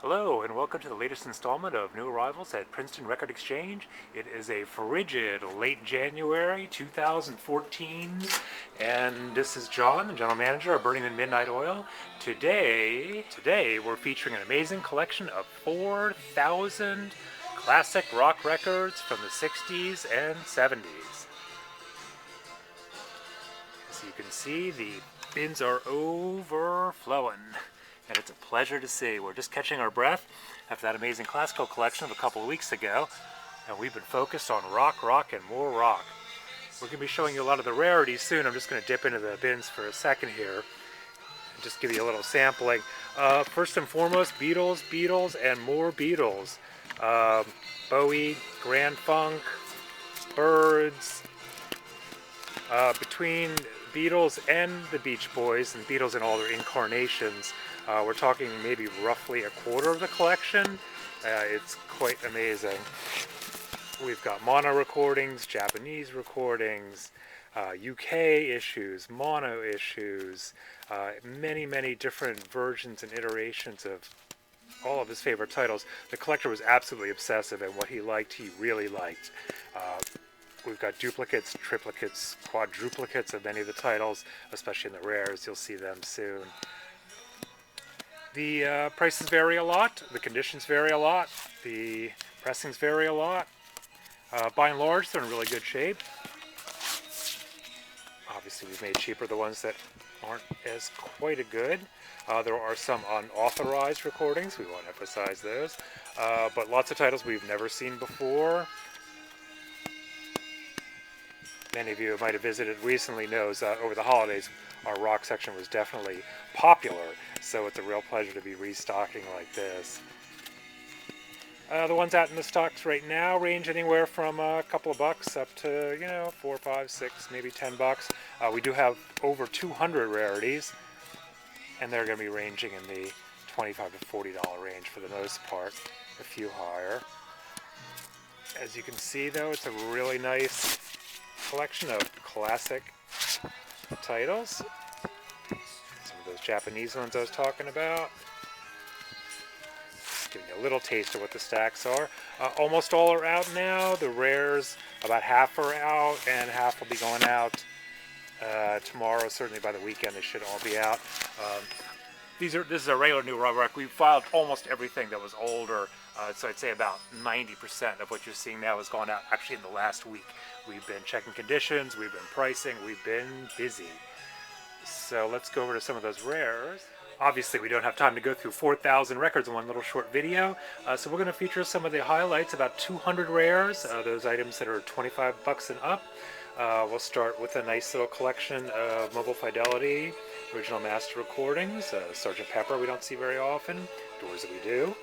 Hello and welcome to the latest installment of New Arrivals at Princeton Record Exchange. It is a frigid late January 2014 and this is John, the general manager of Burning the Midnight Oil. Today we're featuring an amazing collection of 4,000 classic rock records from the 60s and 70s. As you can see, the bins are overflowing. And it's a pleasure to see. We're just catching our breath after that amazing classical collection of a couple of weeks ago, and we've been focused on rock, and more rock. We're going to be showing you a lot of the rarities soon. I'm just going to dip into the bins for a second here and just give you a little sampling. First and foremost, Beatles, and more Beatles. Bowie, Grand Funk, Birds. Between Beatles and the Beach Boys, and Beatles in all their incarnations, we're talking maybe roughly a quarter of the collection. It's quite amazing. We've got mono recordings, Japanese recordings, UK issues, mono issues, many different versions and iterations of all of his favorite titles. The collector was absolutely obsessive, and what he liked, he really liked. We've got duplicates, triplicates, quadruplicates of many of the titles, especially in the rares. You'll see them soon. The prices vary a lot, the conditions vary a lot, the pressings vary a lot. By and large, they're in really good shape. Obviously, we've made cheaper the ones that aren't as quite as good. There are some unauthorized recordings. We won't emphasize those. But lots of titles we've never seen before. Many of you who might have visited recently knows over the holidays our rock section was definitely popular, so it's a real pleasure to be restocking like this. The ones out in the stocks right now range anywhere from a couple of bucks up to, $4, $5, $6, maybe $10. We do have over 200 rarities, and they're going to be ranging in the $25 to $40 range for the most part, a few higher. As you can see, though, it's a really nice collection of classic titles. Some of those Japanese ones I was talking about. Just giving you a little taste of what the stacks are. Almost all are out now. The rares, about half are out, and half will be going out tomorrow. Certainly by the weekend they should all be out. This is a regular new rubber. We filed almost everything that was older, so I'd say about 90% of what you're seeing now has gone out actually in the last week. We've been checking conditions, we've been pricing, we've been busy. So let's go over to some of those rares. Obviously, we don't have time to go through 4,000 records in one little short video, so we're going to feature some of the highlights, about 200 rares, those items that are 25 bucks and up. We'll start with a nice little collection of Mobile Fidelity original master recordings. Sgt. Pepper we don't see very often, Doors that we do.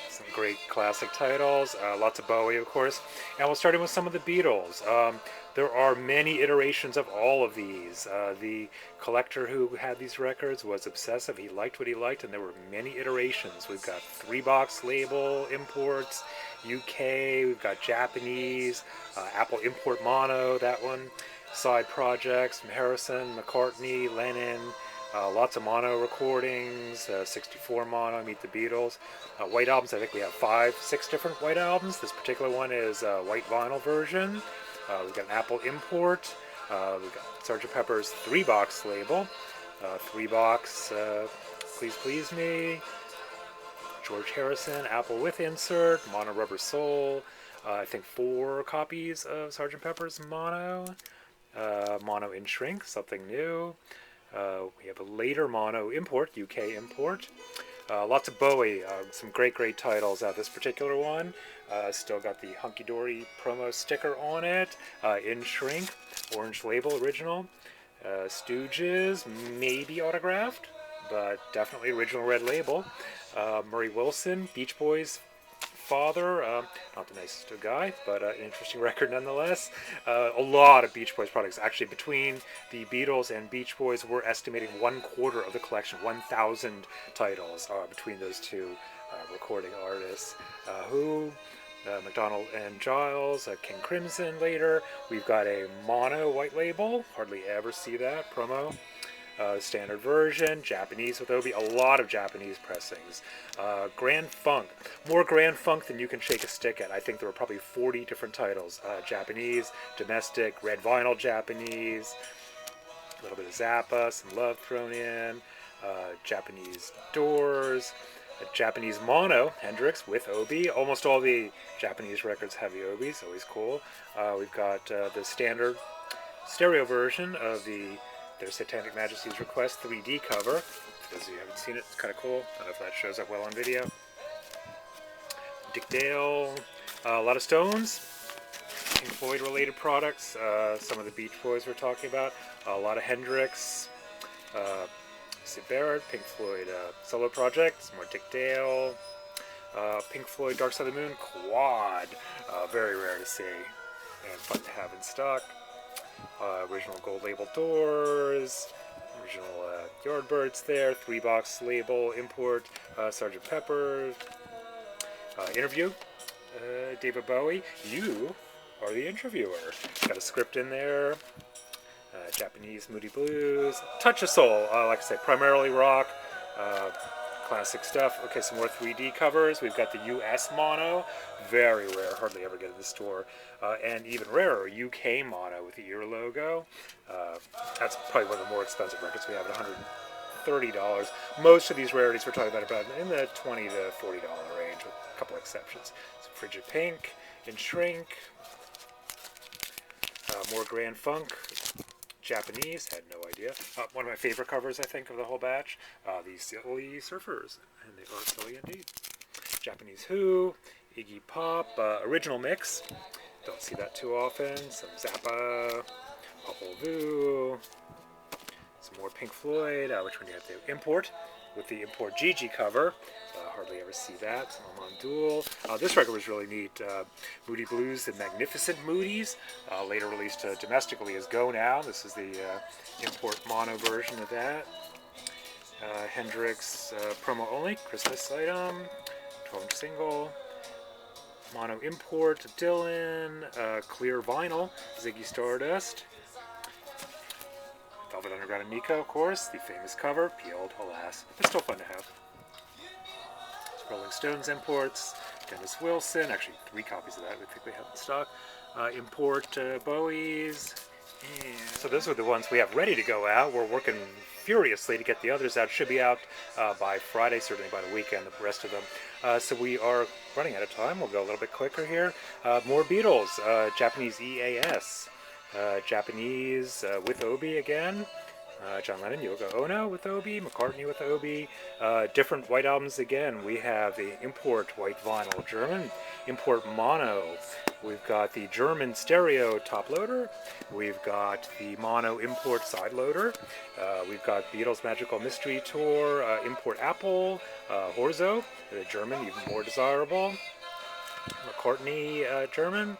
Some great classic titles, lots of Bowie, of course. And we'll start in with some of the Beatles. There are many iterations of all of these. The collector who had these records was obsessive. He liked what he liked, and there were many iterations. We've got 3-box label imports, UK, we've got Japanese, Apple import mono, that one. Side projects from Harrison, McCartney, Lennon, lots of mono recordings, 64 mono, Meet the Beatles. White albums, I think we have 6 different white albums. This particular one is a white vinyl version. We've got an Apple import. We've got Sgt. Pepper's 3-box label. 3-box, Please Please Me. George Harrison, Apple with insert, mono rubber sole. I think 4 copies of Sgt. Pepper's mono. Mono in shrink, something new. We have a later mono import, UK import. Lots of Bowie, some great titles. This particular one still got the Hunky Dory promo sticker on it, in shrink, orange label original. Stooges, maybe autographed, but definitely original red label. Murray Wilson, Beach Boys father, not the nicest guy, but an interesting record nonetheless. A lot of Beach Boys products. Actually, between the Beatles and Beach Boys, we're estimating 1/4 of the collection, 1,000 titles between those two recording artists. McDonald and Giles, King Crimson later. We've got a mono white label, hardly ever see that, promo. standard version, Japanese with Obi, a lot of Japanese pressings. Grand Funk, more Grand Funk than you can shake a stick at. I think there were probably 40 different titles. Japanese, domestic, red vinyl Japanese, a little bit of Zappa, some Love thrown in, Japanese Doors, Japanese mono, Hendrix with Obi. Almost all the Japanese records have the Obis, always cool. We've got the standard stereo version of their Satanic Majesty's Request 3D cover. For those of you who haven't seen it, it's kind of cool. I don't know if that shows up well on video. Dick Dale, a lot of Stones, Pink Floyd related products, some of the Beach Boys we're talking about, a lot of Hendrix, Sid Barrett, Pink Floyd solo project, some more Dick Dale, Pink Floyd Dark Side of the Moon quad, very rare to see and fun to have in stock. Original gold label Doors, original Yardbirds there, 3-box label import, Sgt. Pepper, interview, David Bowie, you are the interviewer. Got a script in there, Japanese Moody Blues, touch of soul, like I said, primarily rock, classic stuff. Okay, some more 3D covers. We've got the US mono, very rare, hardly ever get in the store, and even rarer, UK mono with the ear logo. That's probably one of the more expensive records we have at $130. Most of these rarities we're talking about in the $20 to $40 range, with a couple exceptions. Some Frigid Pink in shrink, more Grand Funk, Japanese, had no idea. One of my favorite covers, I think, of the whole batch, the Silly Surfers, and they are silly indeed. Japanese Who, Iggy Pop, original mix, don't see that too often, some Zappa, Popol Vuh, some more Pink Floyd, which one do you have to import, with the import Gigi cover, hardly ever see that, some on Duel. This record was really neat, Moody Blues, the Magnificent Moodies, later released domestically as Go Now. This is the import mono version of that. Hendrix promo only, Christmas item, 12-inch single. Mono import, Dylan, clear vinyl, Ziggy Stardust. Velvet Underground and Nico, of course, the famous cover, peeled, alas, but still fun to have. Rolling Stones imports, Dennis Wilson, actually 3 copies of that we think we have in stock. Import Bowie's. And so those are the ones we have ready to go out. We're working furiously to get the others out. Should be out by Friday, certainly by the weekend, the rest of them. So we are running out of time. We'll go a little bit quicker here. More Beatles, Japanese EAS, Japanese with Obi again. John Lennon, Yoko Ono with Obi, McCartney with Obi. Different white albums again. We have the import white vinyl German, import mono. We've got the German stereo top loader. We've got the mono import side loader. We've got Beatles Magical Mystery Tour, import Apple, Horzo, the German, even more desirable. McCartney German,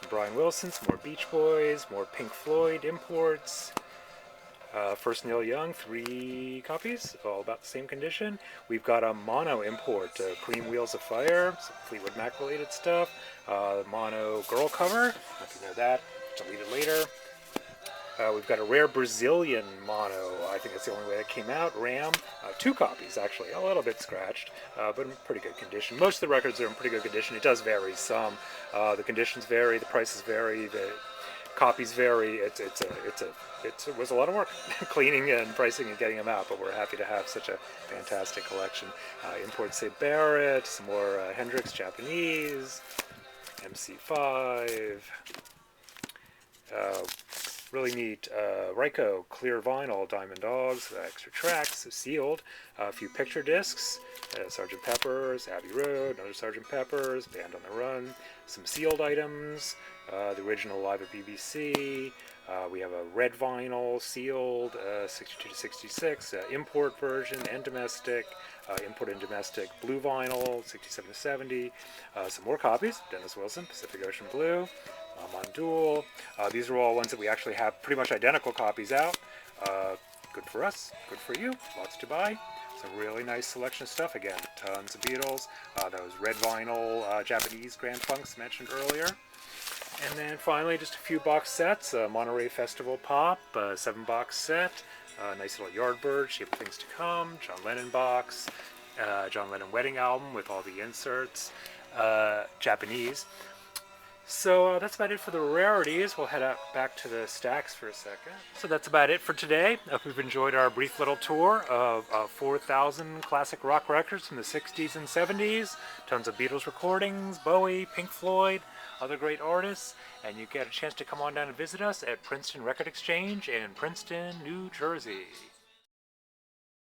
Brian Wilson, some more Beach Boys, more Pink Floyd imports. First Neil Young, 3 copies, all about the same condition. We've got a mono import, Cream Wheels of Fire, some Fleetwood Mac related stuff. Mono girl cover, if you know that, deleted later. We've got a rare Brazilian mono, I think that's the only way that came out, Ram, 2 copies actually, a little bit scratched, but in pretty good condition. Most of the records are in pretty good condition. It does vary some. The conditions vary, the prices vary, the copies vary. It was a lot of work cleaning and pricing and getting them out, but we're happy to have such a fantastic collection. Import Sid Barrett, some more Hendrix Japanese, MC5, really neat Ryko clear vinyl Diamond Dogs, extra tracks, sealed, a few picture discs, Sgt. Pepper's, Abbey Road, another Sgt. Pepper's, Band on the Run, some sealed items, the original Live at BBC. We have a red vinyl, sealed, 62 to 66, import version and domestic, import and domestic blue vinyl, 67 to 70. Some more copies, Dennis Wilson, Pacific Ocean Blue, on Duel. These are all ones that we actually have pretty much identical copies out. Good for us, good for you, lots to buy. It's a really nice selection of stuff. Again, tons of Beatles, those red vinyl Japanese Grand Funks mentioned earlier. And then finally, just a few box sets. Monterey Festival Pop, 7-box set. Nice little Yardbird, Shape of Things to Come, John Lennon box, John Lennon wedding album with all the inserts, Japanese. So that's about it for the rarities. We'll head back to the stacks for a second. So that's about it for today. I hope you've enjoyed our brief little tour of 4,000 classic rock records from the 60s and 70s. Tons of Beatles recordings, Bowie, Pink Floyd, other great artists. And you get a chance to come on down and visit us at Princeton Record Exchange in Princeton, New Jersey.